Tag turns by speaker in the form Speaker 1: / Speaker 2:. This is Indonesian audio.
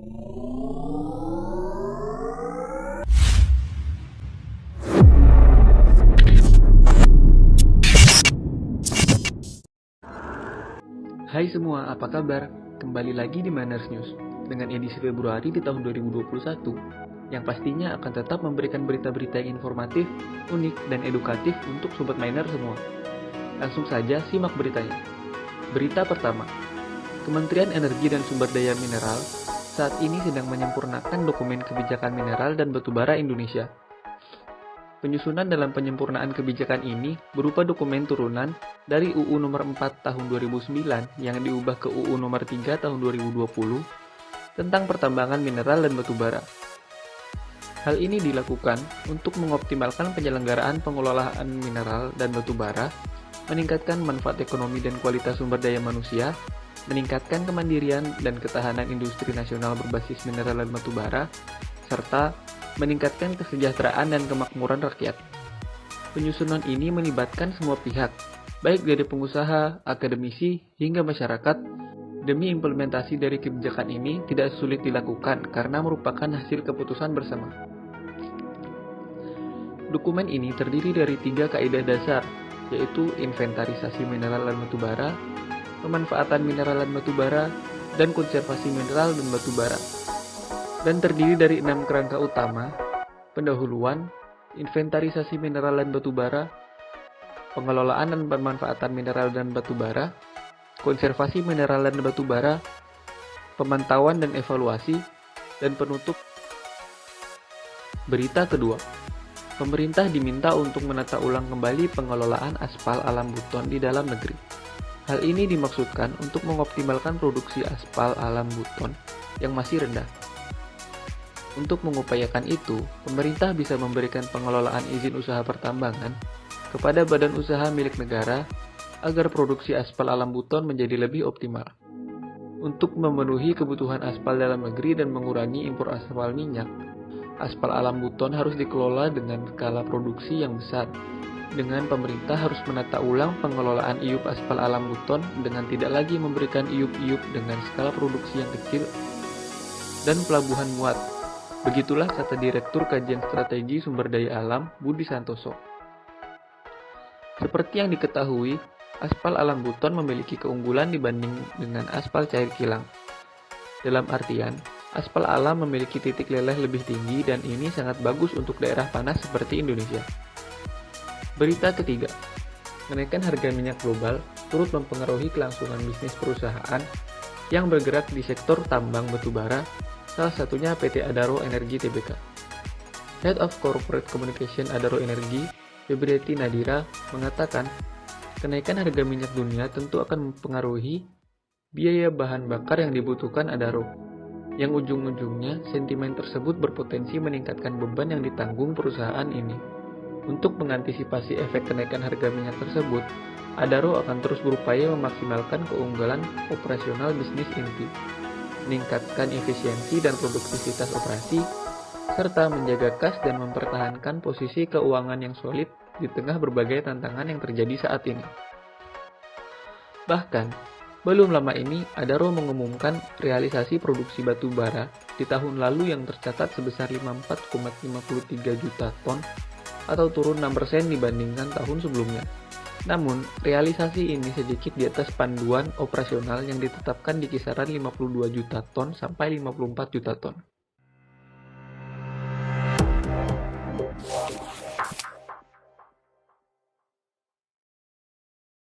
Speaker 1: Hai semua, apa kabar? Kembali lagi di Miners News dengan edisi Februari di tahun 2021 yang pastinya akan tetap memberikan berita-berita yang informatif, unik, dan edukatif untuk sobat miner semua. Langsung saja simak beritanya. Berita pertama, Kementerian Energi dan Sumber Daya Mineral saat ini sedang menyempurnakan dokumen kebijakan mineral dan batubara Indonesia. Penyusunan dalam penyempurnaan kebijakan ini berupa dokumen turunan dari UU Nomor 4 Tahun 2009 yang diubah ke UU Nomor 3 Tahun 2020 tentang pertambangan mineral dan batubara. Hal ini dilakukan untuk mengoptimalkan penyelenggaraan pengelolaan mineral dan batubara, meningkatkan manfaat ekonomi dan kualitas sumber daya manusia, meningkatkan kemandirian dan ketahanan industri nasional berbasis mineral dan batubara, serta meningkatkan kesejahteraan dan kemakmuran rakyat. Penyusunan ini melibatkan semua pihak, baik dari pengusaha, akademisi, hingga masyarakat. Demi implementasi dari kebijakan ini tidak sulit dilakukan karena merupakan hasil keputusan bersama. Dokumen ini terdiri dari 3 kaidah dasar, yaitu inventarisasi mineral dan batubara, pemanfaatan mineral dan batubara, dan konservasi mineral dan batubara. Dan terdiri dari 6 kerangka utama: pendahuluan, inventarisasi mineral dan batubara, pengelolaan dan pemanfaatan mineral dan batubara, konservasi mineral dan batubara, pemantauan dan evaluasi, dan penutup. Berita kedua, pemerintah diminta untuk menata ulang kembali pengelolaan aspal alam buton di dalam negeri. Hal ini dimaksudkan untuk mengoptimalkan produksi aspal alam buton yang masih rendah. Untuk mengupayakan itu, pemerintah bisa memberikan pengelolaan izin usaha pertambangan kepada badan usaha milik negara agar produksi aspal alam buton menjadi lebih optimal. Untuk memenuhi kebutuhan aspal dalam negeri dan mengurangi impor aspal minyak, aspal alam buton harus dikelola dengan skala produksi yang besar. Dengan pemerintah harus menata ulang pengelolaan iup aspal alam buton dengan tidak lagi memberikan iup-iup dengan skala produksi yang kecil dan pelabuhan muat. Begitulah kata Direktur Kajian Strategi Sumber Daya Alam, Budi Santoso. Seperti yang diketahui, aspal alam buton memiliki keunggulan dibanding dengan aspal cair kilang. Dalam artian, aspal alam memiliki titik leleh lebih tinggi dan ini sangat bagus untuk daerah panas seperti Indonesia. Berita ketiga, kenaikan harga minyak global turut mempengaruhi kelangsungan bisnis perusahaan yang bergerak di sektor tambang batubara, salah satunya PT Adaro Energi Tbk. Head of Corporate Communication Adaro Energi, Febriati Nadira, mengatakan, kenaikan harga minyak dunia tentu akan mempengaruhi biaya bahan bakar yang dibutuhkan Adaro, yang ujung-ujungnya sentimen tersebut berpotensi meningkatkan beban yang ditanggung perusahaan ini. Untuk mengantisipasi efek kenaikan harga minyak tersebut, Adaro akan terus berupaya memaksimalkan keunggulan operasional bisnis inti, meningkatkan efisiensi dan produktivitas operasi, serta menjaga kas dan mempertahankan posisi keuangan yang solid di tengah berbagai tantangan yang terjadi saat ini. Bahkan, belum lama ini Adaro mengumumkan realisasi produksi batu bara di tahun lalu yang tercatat sebesar 54,53 juta ton atau turun 6% dibandingkan tahun sebelumnya. Namun, realisasi ini sedikit di atas panduan operasional yang ditetapkan di kisaran 52 juta ton sampai 54 juta ton.